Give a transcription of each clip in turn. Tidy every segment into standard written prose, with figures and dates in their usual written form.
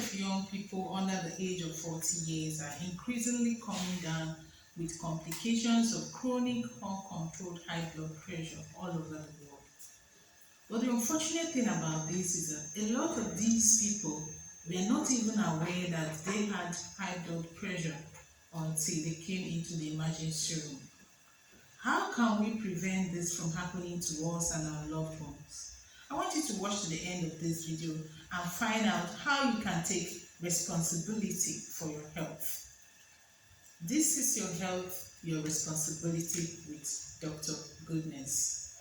of young people under the age of 40 years are increasingly coming down with complications of chronic uncontrolled high blood pressure all over the world. But the unfortunate thing about this is that a lot of these people were not even aware that they had high blood pressure until they came into the emergency room. How can we prevent this from happening to us and our loved ones? I want you to watch to the end of this video and find out how you can take responsibility for your health. This is your health, your responsibility with Dr. Goodness.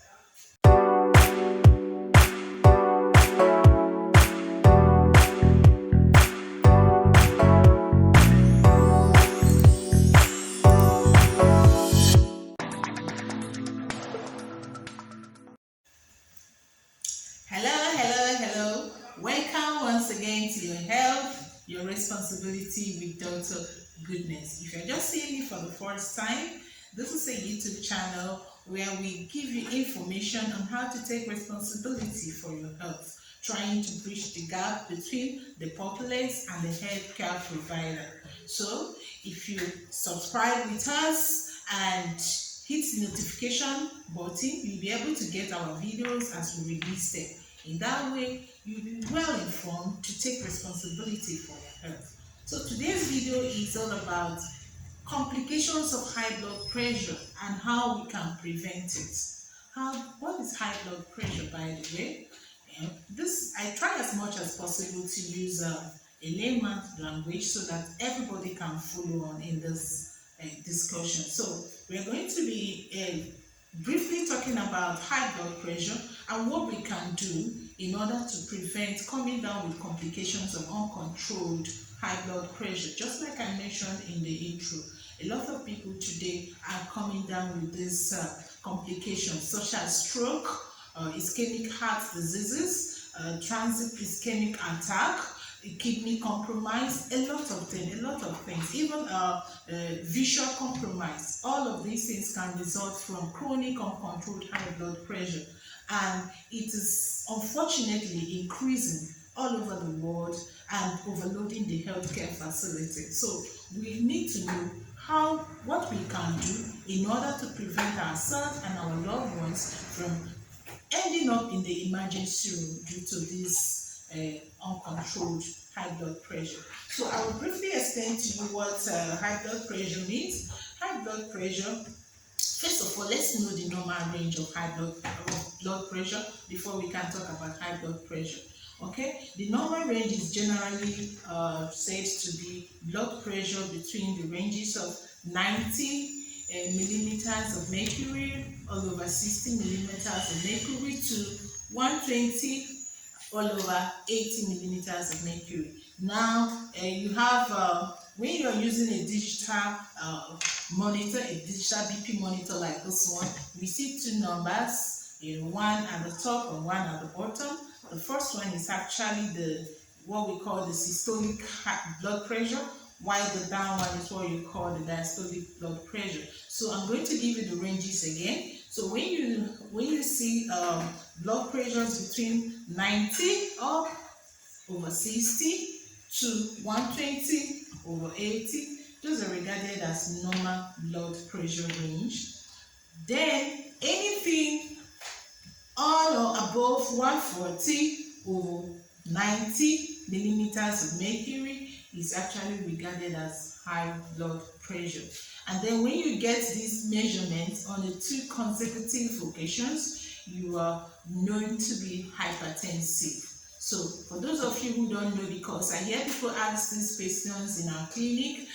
Hello. Welcome once again to your health, your responsibility with Dr. Goodness. If you're just seeing me for the first time, this is a YouTube channel where we give you information on how to take responsibility for your health, trying to bridge the gap between the populace and the healthcare provider. So, if you subscribe with us and hit the notification button, you'll be able to get our videos as we release them. In that way, you'll be well informed to take responsibility for your health. So today's video is all about complications of high blood pressure and how we can prevent it. What is high blood pressure, by the way? I try as much as possible to use a layman's language so that everybody can follow on in this discussion. So we're going to be briefly talking about high blood pressure and what we can do in order to prevent coming down with complications of uncontrolled high blood pressure. Just like I mentioned in the intro, a lot of people today are coming down with these complications such as stroke, ischemic heart diseases, transient ischemic attack, kidney compromise, a lot of things, even visual compromise. All of these things can result from chronic uncontrolled high blood pressure, and it is unfortunately increasing all over the world and overloading the healthcare facility. So we need to know what we can do in order to prevent ourselves and our loved ones from ending up in the emergency room due to this uncontrolled high blood pressure. So I will briefly explain to you what high blood pressure means. High blood pressure, first of all, let's know the normal range of blood pressure before we can talk about high blood pressure. Okay, the normal range is generally said to be blood pressure between the ranges of 90 millimeters of mercury all over 60 millimeters of mercury to 120 all over 80 millimeters of mercury. Now, you have, when you're using a digital monitor, a digital BP monitor like this one, we see two numbers, one at the top and one at the bottom. The first one is actually what we call the systolic blood pressure, while the down one is what you call the diastolic blood pressure. So I'm going to give you the ranges again. So when you see blood pressures between 90 up over 60 to 120 over 80, those are regarded as normal blood pressure range. Then anything on or above 140 over 90 millimeters of mercury is actually regarded as high blood pressure. And then when you get these measurements on the two consecutive occasions, you are known to be hypertensive. So for those of you who don't know, because I hear people ask these questions in our clinic,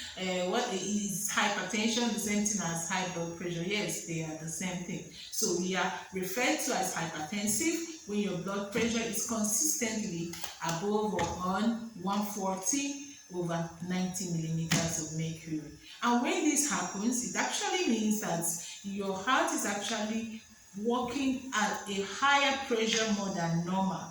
what is hypertension? The same thing as high blood pressure? Yes, they are the same thing. So we are referred to as hypertensive when your blood pressure is consistently above or on 140 over 90 millimeters of mercury. And when this happens, it actually means that your heart is actually working at a higher pressure more than normal.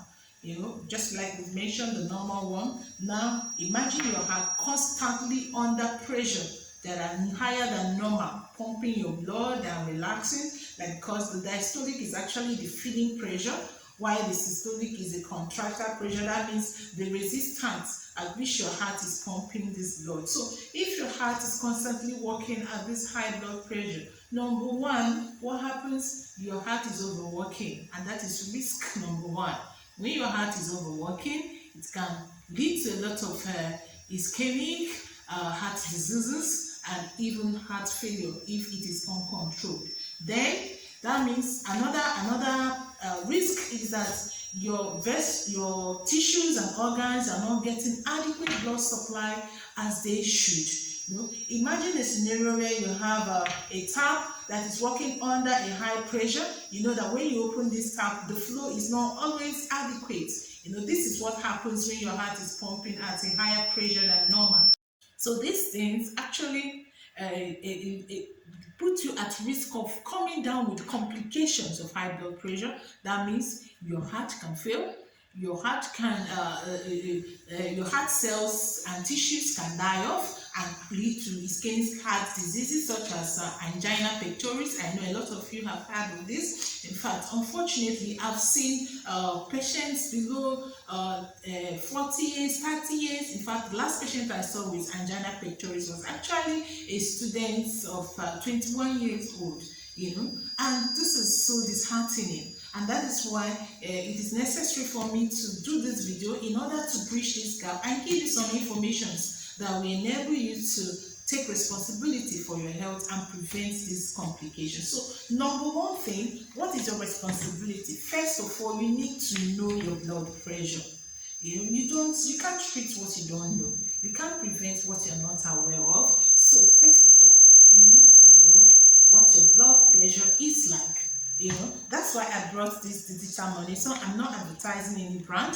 Just like we mentioned the normal one. Now imagine your heart constantly under pressure that are higher than normal, pumping your blood and relaxing, because the diastolic is actually the feeding pressure while the systolic is a contractile pressure. That means the resistance at which your heart is pumping this blood. So if your heart is constantly working at this high blood pressure, number one, what happens? Your heart is overworking, and that is risk number one. When your heart is overworking, it can lead to a lot of ischemic heart diseases and even heart failure if it is uncontrolled. Then that means another risk is that your tissues and organs are not getting adequate blood supply as they should. Imagine a scenario where you have a tap that is working under a high pressure. That when you open this tap, the flow is not always adequate. This is what happens when your heart is pumping at a higher pressure than normal. So these things actually put you at risk of coming down with complications of high blood pressure. That means your heart can fail, your heart cells and tissues can die off and lead to ischemic heart diseases such as angina pectoris. I know a lot of you have heard of this. In fact, unfortunately, I've seen patients below 40 years, 30 years. In fact, the last patient I saw with angina pectoris was actually a student of 21 years old. And this is so disheartening. And that is why it is necessary for me to do this video in order to bridge this gap and give you some information that will enable you to take responsibility for your health and prevent these complications. So number one thing, what is your responsibility? First of all, you need to know your blood pressure. You can't treat what you don't know. You can't prevent what you're not aware of. So first of all, you need to know what your blood pressure is like. That's why I brought this digital monitor. I'm not advertising any brand.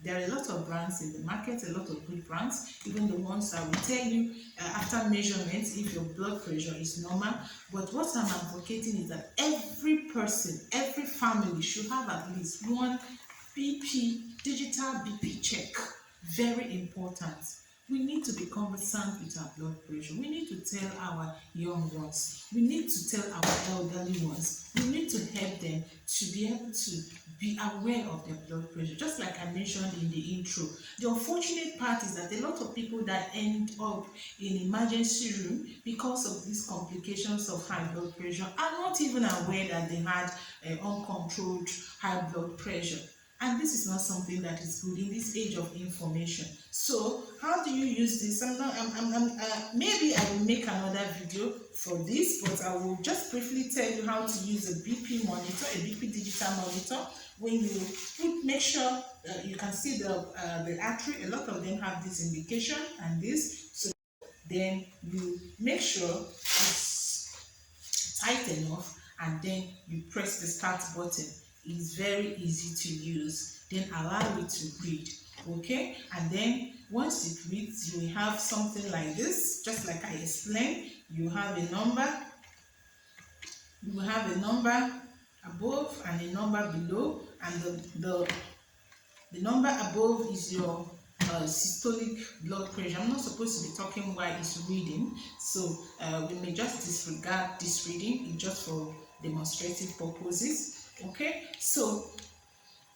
There are a lot of brands in the market, a lot of good brands, even the ones that will tell you after measurement if your blood pressure is normal. But what I'm advocating is that every person, every family should have at least one digital BP check. Very important. We need to be conversant with our blood pressure. We need to tell our young ones. We need to tell our elderly ones. We need to help them to be able to be aware of their blood pressure. Just like I mentioned in the intro. The unfortunate part is that a lot of people that end up in emergency room because of these complications of high blood pressure are not even aware that they had uncontrolled high blood pressure. And this is not something that is good in this age of information. So how do you use this? Maybe I will make another video for this, but I will just briefly tell you how to use a BP monitor, a BP digital monitor. When you make sure you can see the artery, a lot of them have this indication and this. So then you make sure it's tight enough, and then you press the start button. It's very easy to use. Then allow it to read. Okay, and then once it reads, you will have something like this, just like I explained. You have a number, above and a number below, and the number above is your systolic blood pressure. I'm not supposed to be talking while it's reading, so we may just disregard this reading. It's just for demonstrative purposes. Okay, so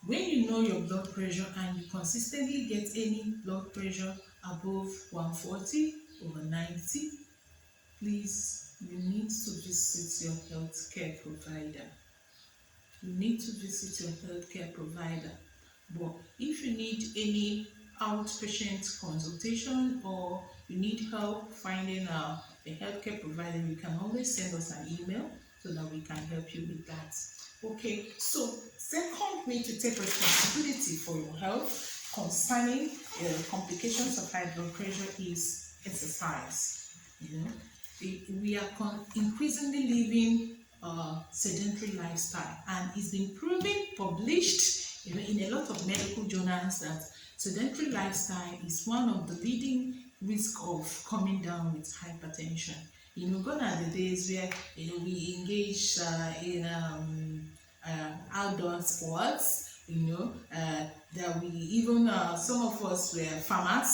when you know your blood pressure and you consistently get any blood pressure above 140 over 90, please, you need to visit your healthcare provider. You need to visit your healthcare provider. But if you need any outpatient consultation or you need help finding a healthcare provider, you can always send us an email so that we can help you with that. Okay, so second way to take responsibility for your health concerning complications of high blood pressure is exercise. We are increasingly living a sedentary lifestyle, and it's been proven, published in a lot of medical journals, that sedentary lifestyle is one of the leading risks of coming down with hypertension. Gone are the days where we engage in outdoor sports. That we even some of us were farmers.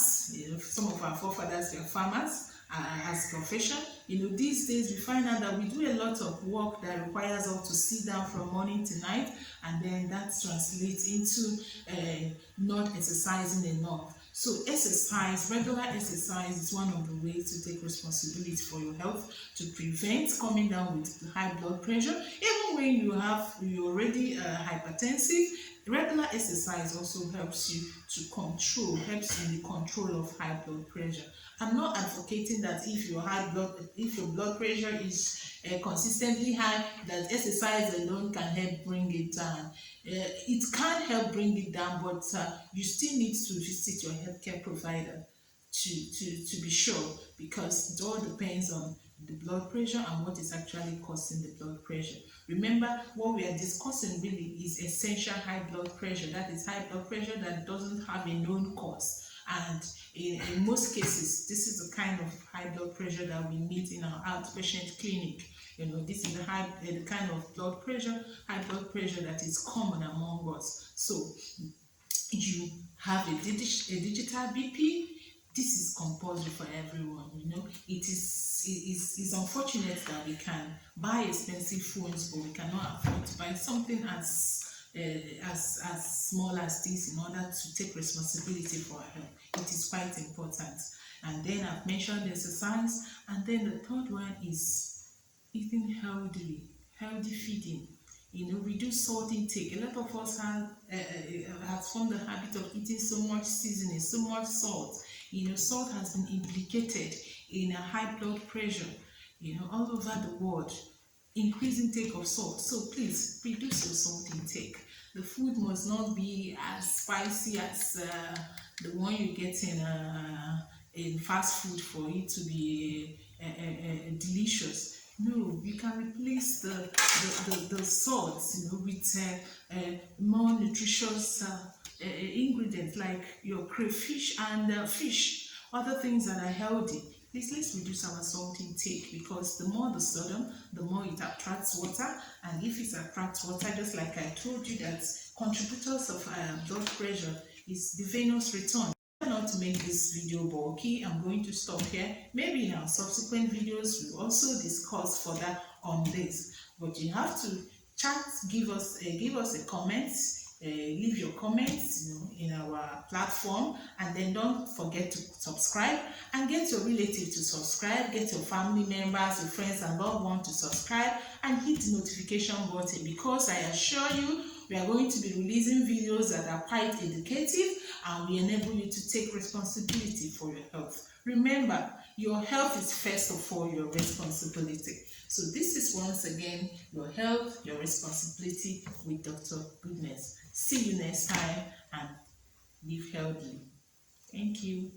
Some of our forefathers were farmers, as profession. These days we find out that we do a lot of work that requires us to sit down from morning to night, and then that translates into not exercising enough. So exercise, regular exercise, is one of the ways to take responsibility for your health, to prevent coming down with high blood pressure. Even when you're already hypertensive, regular exercise also helps you helps in the control of high blood pressure. I'm not advocating that if your blood pressure is consistently high, that exercise alone can help bring it down. It can help bring it down, but you still need to visit your healthcare provider to be sure, because it all depends on the blood pressure and what is actually causing the blood pressure. Remember, what we are discussing really is essential high blood pressure. That is high blood pressure that doesn't have a known cause. And in most cases, this is the kind of high blood pressure that we meet in our outpatient clinic. This is the kind of high blood pressure that is common among us. So you have a digital BP. This is compulsory for everyone. It's unfortunate that we can buy expensive phones, but we cannot afford to buy something as small as this in order to take responsibility for our health. It is quite important. And then I've mentioned exercise, and then the third one is eating healthy feeding. Reduce salt intake. A lot of us have formed the habit of eating so much seasoning, so much salt. Salt has been implicated in a high blood pressure, all over the world. Increase intake of salt. So please reduce your salt intake. The food must not be as spicy as the one you get in fast food for it to be delicious. No, you can replace the salts, with more nutritious ingredients like your crayfish and fish, other things that are healthy. Please, let's reduce our salt intake, because the more the sodium, the more it attracts water. And if it attracts water, just like I told you, that contributors of blood pressure is the venous return. Not to make this video bulky, I'm going to stop here. Maybe in our subsequent videos we'll also discuss further on this. But you have to chat, give us a comment, leave your comments in our platform, and then don't forget to subscribe, and get your relative to subscribe, get your family members, your friends and loved ones to subscribe, and hit the notification button, because I assure you we are going to be releasing videos that are quite educative and will enable you to take responsibility for your health. Remember, your health is first of all your responsibility. So this is once again your health, your responsibility with Dr. Goodness. See you next time, and live healthy. Thank you.